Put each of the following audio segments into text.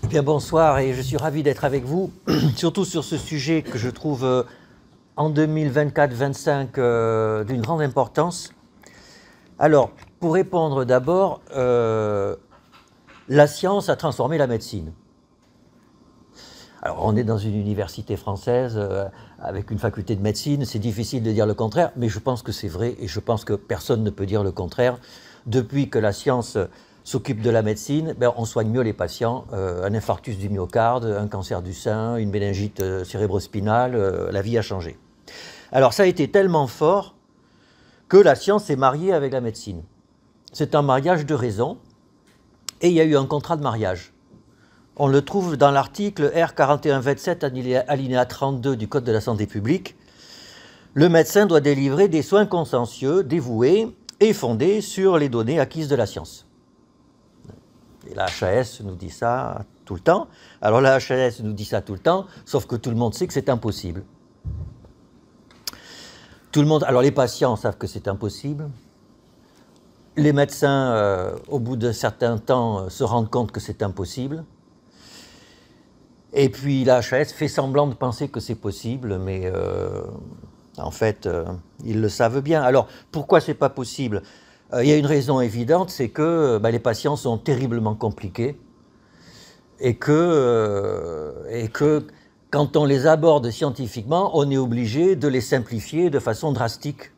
Eh bien, bonsoir et je suis ravi d'être avec vous, surtout sur ce sujet que je trouve en 2024-25 d'une grande importance. Alors, pour répondre d'abord, la science a transformé la médecine. Alors, on est dans une université française avec une faculté de médecine, c'est difficile de dire le contraire, mais je pense que c'est vrai et je pense que personne ne peut dire le contraire. Depuis que la science s'occupe de la médecine, on soigne mieux les patients. Un infarctus du myocarde, un cancer du sein, une méningite cérébrospinale, la vie a changé. Alors ça a été tellement fort que la science s'est mariée avec la médecine. C'est un mariage de raison et il y a eu un contrat de mariage. On le trouve dans l'article R4127 alinéa 32 du Code de la santé publique. Le médecin doit délivrer des soins consciencieux, dévoués et fondés sur les données acquises de la science. Et la HAS nous dit ça tout le temps. Alors la HAS nous dit ça tout le temps, sauf que tout le monde sait que c'est impossible. Alors les patients savent que c'est impossible. Les médecins, au bout d'un certain temps, se rendent compte que c'est impossible. Et puis la HAS fait semblant de penser que c'est possible, mais en fait, ils le savent bien. Alors pourquoi c'est pas possible ? Il y a une raison évidente, c'est que les patients sont terriblement compliqués et que quand on les aborde scientifiquement, on est obligé de les simplifier de façon drastique.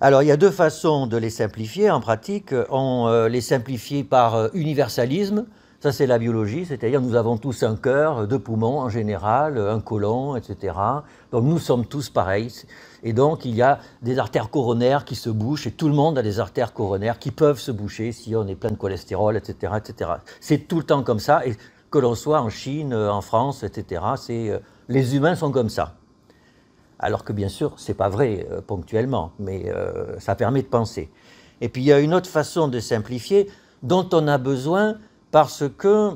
Alors il y a deux façons de les simplifier en pratique. On les simplifie par universalisme, ça c'est la biologie, c'est-à-dire nous avons tous un cœur, deux poumons en général, un côlon, etc. Donc nous sommes tous pareils. Et donc, il y a des artères coronaires qui se bouchent, et tout le monde a des artères coronaires qui peuvent se boucher si on est plein de cholestérol, etc. etc. C'est tout le temps comme ça, et que l'on soit en Chine, en France, etc. Les humains sont comme ça. Alors que bien sûr, ce n'est pas vrai ponctuellement, mais ça permet de penser. Et puis, il y a une autre façon de simplifier dont on a besoin parce que,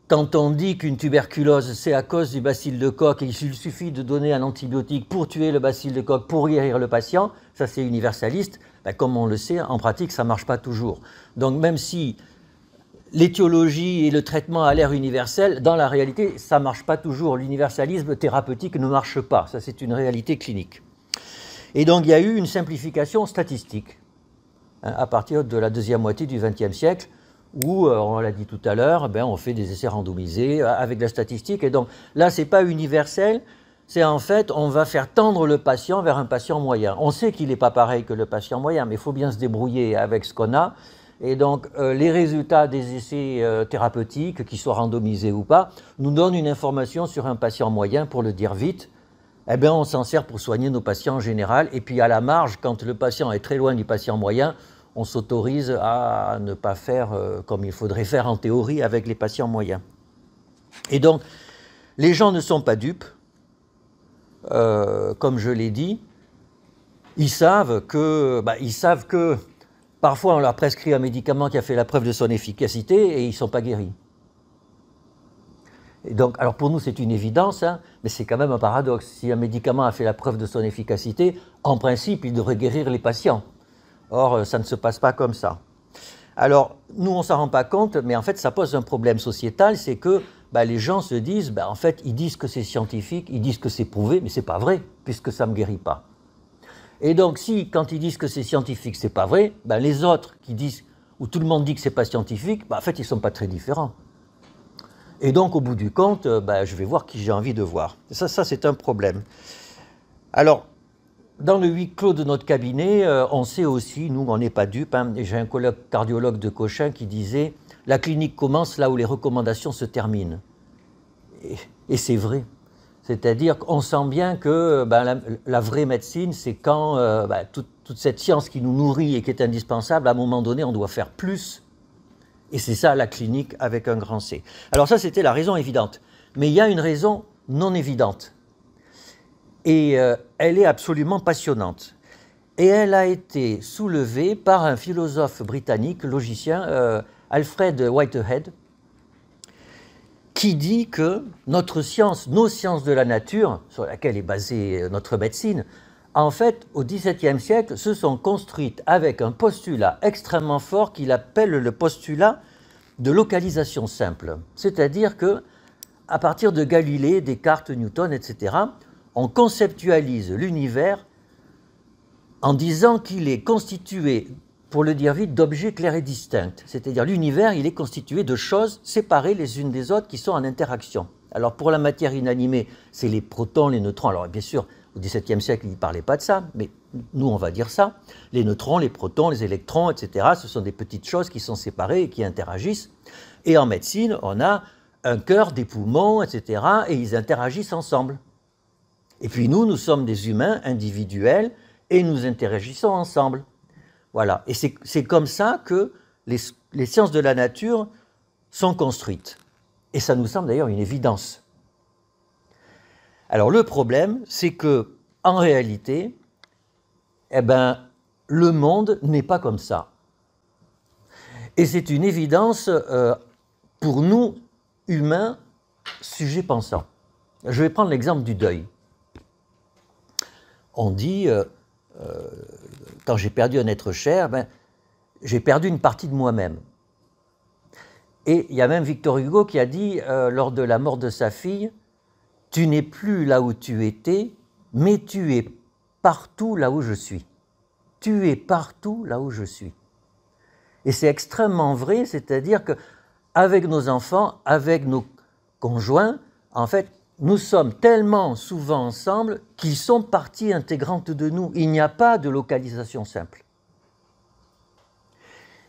quand on dit qu'une tuberculose, c'est à cause du bacille de Koch, et il suffit de donner un antibiotique pour tuer le bacille de Koch, pour guérir le patient, ça c'est universaliste, comme on le sait, en pratique, ça ne marche pas toujours. Donc même si l'étiologie et le traitement a l'air universel, dans la réalité, ça ne marche pas toujours. L'universalisme thérapeutique ne marche pas, ça c'est une réalité clinique. Et donc il y a eu une simplification statistique, à partir de la deuxième moitié du XXe siècle, où, on l'a dit tout à l'heure, on fait des essais randomisés avec la statistique. Et donc là, ce n'est pas universel, c'est en fait, on va faire tendre le patient vers un patient moyen. On sait qu'il n'est pas pareil que le patient moyen, mais il faut bien se débrouiller avec ce qu'on a. Et donc, les résultats des essais thérapeutiques, qu'ils soient randomisés ou pas, nous donnent une information sur un patient moyen, pour le dire vite. On s'en sert pour soigner nos patients en général. Et puis, à la marge, quand le patient est très loin du patient moyen, on s'autorise à ne pas faire comme il faudrait faire en théorie avec les patients moyens. Et donc, les gens ne sont pas dupes, comme je l'ai dit. Ils savent que parfois on leur prescrit un médicament qui a fait la preuve de son efficacité et ils ne sont pas guéris. Et donc, alors pour nous c'est une évidence, mais c'est quand même un paradoxe. Si un médicament a fait la preuve de son efficacité, en principe il devrait guérir les patients. Or, ça ne se passe pas comme ça. Alors, nous, on ne s'en rend pas compte, mais en fait, ça pose un problème sociétal, c'est que les gens se disent, en fait, ils disent que c'est scientifique, ils disent que c'est prouvé, mais ce n'est pas vrai, puisque ça ne me guérit pas. Et donc, si, quand ils disent que c'est scientifique, ce n'est pas vrai, les autres qui disent, où tout le monde dit que ce n'est pas scientifique, en fait, ils ne sont pas très différents. Et donc, au bout du compte, je vais voir qui j'ai envie de voir. Et ça, c'est un problème. Alors, dans le huis clos de notre cabinet, on sait aussi, nous on n'est pas dupes, j'ai un collègue cardiologue de Cochin qui disait « la clinique commence là où les recommandations se terminent ». Et c'est vrai. C'est-à-dire qu'on sent bien que la vraie médecine, c'est quand toute cette science qui nous nourrit et qui est indispensable, à un moment donné, on doit faire plus. Et c'est ça la clinique avec un grand C. Alors ça, c'était la raison évidente. Mais il y a une raison non évidente. Et elle est absolument passionnante. Et elle a été soulevée par un philosophe britannique, logicien, Alfred Whitehead, qui dit que notre science, nos sciences de la nature, sur laquelle est basée notre médecine, en fait, au XVIIe siècle, se sont construites avec un postulat extrêmement fort qu'il appelle le postulat de localisation simple. C'est-à-dire que, à partir de Galilée, Descartes, Newton, etc., on conceptualise l'univers en disant qu'il est constitué, pour le dire vite, d'objets clairs et distincts. C'est-à-dire l'univers, il est constitué de choses séparées les unes des autres qui sont en interaction. Alors pour la matière inanimée, c'est les protons, les neutrons. Alors bien sûr, au XVIIe siècle, il ne parlait pas de ça, mais nous, on va dire ça. Les neutrons, les protons, les électrons, etc., ce sont des petites choses qui sont séparées et qui interagissent. Et en médecine, on a un cœur, des poumons, etc., et ils interagissent ensemble. Et puis nous sommes des humains individuels et nous interagissons ensemble. Voilà. Et c'est comme ça que les sciences de la nature sont construites. Et ça nous semble d'ailleurs une évidence. Alors le problème, c'est que en réalité, eh ben, le monde n'est pas comme ça. Et c'est une évidence pour nous, humains, sujets pensants. Je vais prendre l'exemple du deuil. On dit, quand j'ai perdu un être cher, ben, j'ai perdu une partie de moi-même. Et il y a même Victor Hugo qui a dit, lors de la mort de sa fille, « Tu n'es plus là où tu étais, mais tu es partout là où je suis. Tu es partout là où je suis. » Et c'est extrêmement vrai, c'est-à-dire qu'avec nos enfants, avec nos conjoints, en fait, nous sommes tellement souvent ensemble qu'ils sont partie intégrante de nous. Il n'y a pas de localisation simple.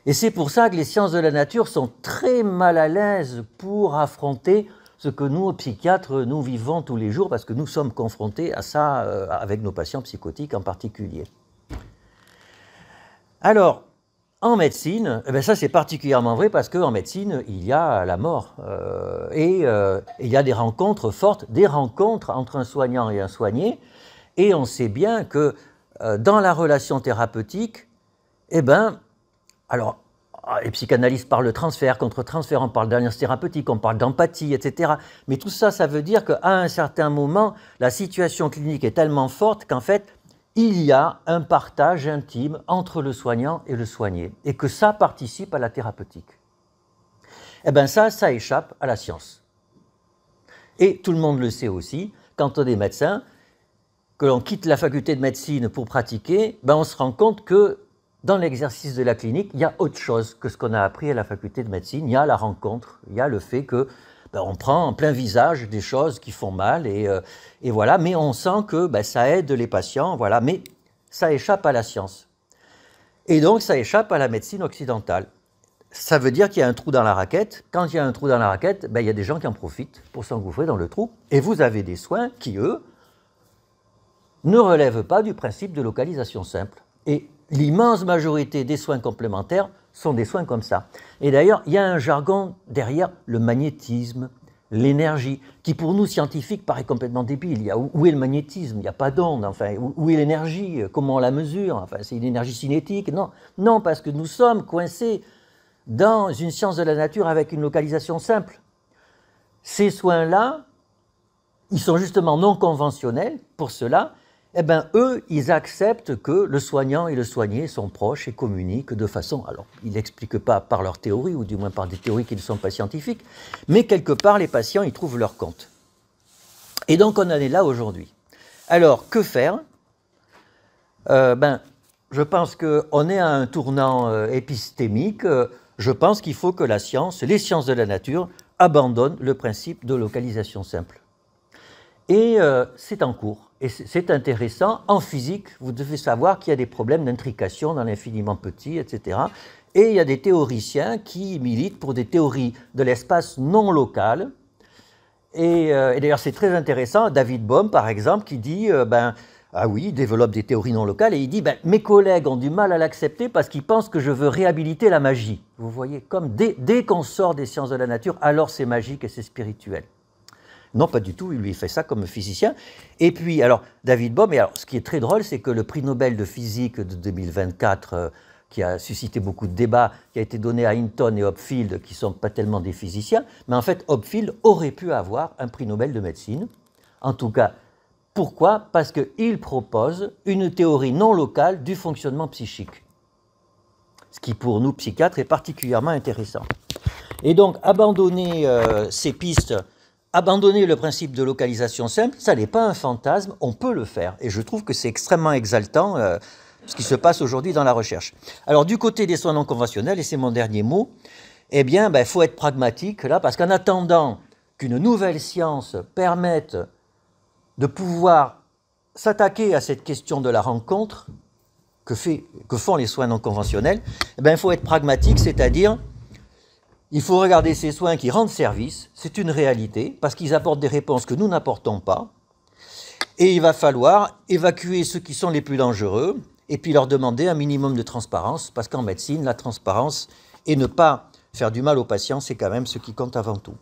Et c'est pour ça que les sciences de la nature sont très mal à l'aise pour affronter ce que nous, psychiatres, nous vivons tous les jours, parce que nous sommes confrontés à ça avec nos patients psychotiques en particulier. Alors, en médecine, eh bien ça c'est particulièrement vrai parce qu'en médecine, il y a la mort. Il y a des rencontres fortes, des rencontres entre un soignant et un soigné. Et on sait bien que dans la relation thérapeutique, eh ben, alors, les psychanalystes parlent de transfert, contre-transfert, on parle d'alliance thérapeutique, on parle d'empathie, etc. Mais tout ça, ça veut dire qu'à un certain moment, la situation clinique est tellement forte qu'en fait, il y a un partage intime entre le soignant et le soigné, et que ça participe à la thérapeutique. Eh bien ça échappe à la science. Et tout le monde le sait aussi, quand on est médecin, que l'on quitte la faculté de médecine pour pratiquer, ben on se rend compte que dans l'exercice de la clinique, il y a autre chose que ce qu'on a appris à la faculté de médecine. Il y a la rencontre, il y a le fait que on prend en plein visage des choses qui font mal et voilà, mais on sent que ça aide les patients, voilà, mais ça échappe à la science. Et donc ça échappe à la médecine occidentale. Ça veut dire qu'il y a un trou dans la raquette. Quand il y a un trou dans la raquette, il y a des gens qui en profitent pour s'engouffrer dans le trou. Et vous avez des soins qui, eux, ne relèvent pas du principe de localisation simple. Et l'immense majorité des soins complémentaires sont des soins comme ça. Et d'ailleurs, il y a un jargon derrière le magnétisme, l'énergie, qui pour nous scientifiques paraît complètement débile. Où est le magnétisme? Il n'y a pas d'onde. Enfin, où est l'énergie? Comment on la mesure? Enfin, c'est une énergie cinétique? Non, non, parce que nous sommes coincés dans une science de la nature avec une localisation simple. Ces soins-là, ils sont justement non conventionnels pour cela. Eh bien, eux, ils acceptent que le soignant et le soigné sont proches et communiquent de façon... Alors, ils n'expliquent pas par leur théorie, ou du moins par des théories qui ne sont pas scientifiques, mais quelque part, les patients y trouvent leur compte. Et donc, on en est là aujourd'hui. Alors, que faire? Je pense qu'on est à un tournant épistémique. Je pense qu'il faut que la science, les sciences de la nature, abandonnent le principe de localisation simple. Et c'est en cours. Et c'est intéressant. En physique, vous devez savoir qu'il y a des problèmes d'intrication dans l'infiniment petit, etc. Et il y a des théoriciens qui militent pour des théories de l'espace non local. Et d'ailleurs, c'est très intéressant. David Bohm, par exemple, qui dit, ah oui, il développe des théories non locales, et il dit, mes collègues ont du mal à l'accepter parce qu'ils pensent que je veux réhabiliter la magie. Vous voyez, comme dès qu'on sort des sciences de la nature, alors c'est magique et c'est spirituel. Non, pas du tout, il lui fait ça comme physicien. Et puis, alors, David Bohm, et alors, ce qui est très drôle, c'est que le prix Nobel de physique de 2024, qui a suscité beaucoup de débats, qui a été donné à Hinton et Hopfield, qui ne sont pas tellement des physiciens, mais en fait, Hopfield aurait pu avoir un prix Nobel de médecine. En tout cas, Pourquoi? Parce qu'il propose une théorie non locale du fonctionnement psychique. Ce qui pour nous psychiatres est particulièrement intéressant. Et donc abandonner ces pistes, abandonner le principe de localisation simple, ça n'est pas un fantasme, on peut le faire. Et je trouve que c'est extrêmement exaltant ce qui se passe aujourd'hui dans la recherche. Alors du côté des soins non conventionnels, et c'est mon dernier mot, eh bien, il faut être pragmatique là, parce qu'en attendant qu'une nouvelle science permette de pouvoir s'attaquer à cette question de la rencontre que font les soins non conventionnels, eh bien, il faut être pragmatique, c'est-à-dire il faut regarder ces soins qui rendent service, c'est une réalité, parce qu'ils apportent des réponses que nous n'apportons pas, et il va falloir évacuer ceux qui sont les plus dangereux, et puis leur demander un minimum de transparence, parce qu'en médecine, la transparence et ne pas faire du mal aux patients, c'est quand même ce qui compte avant tout.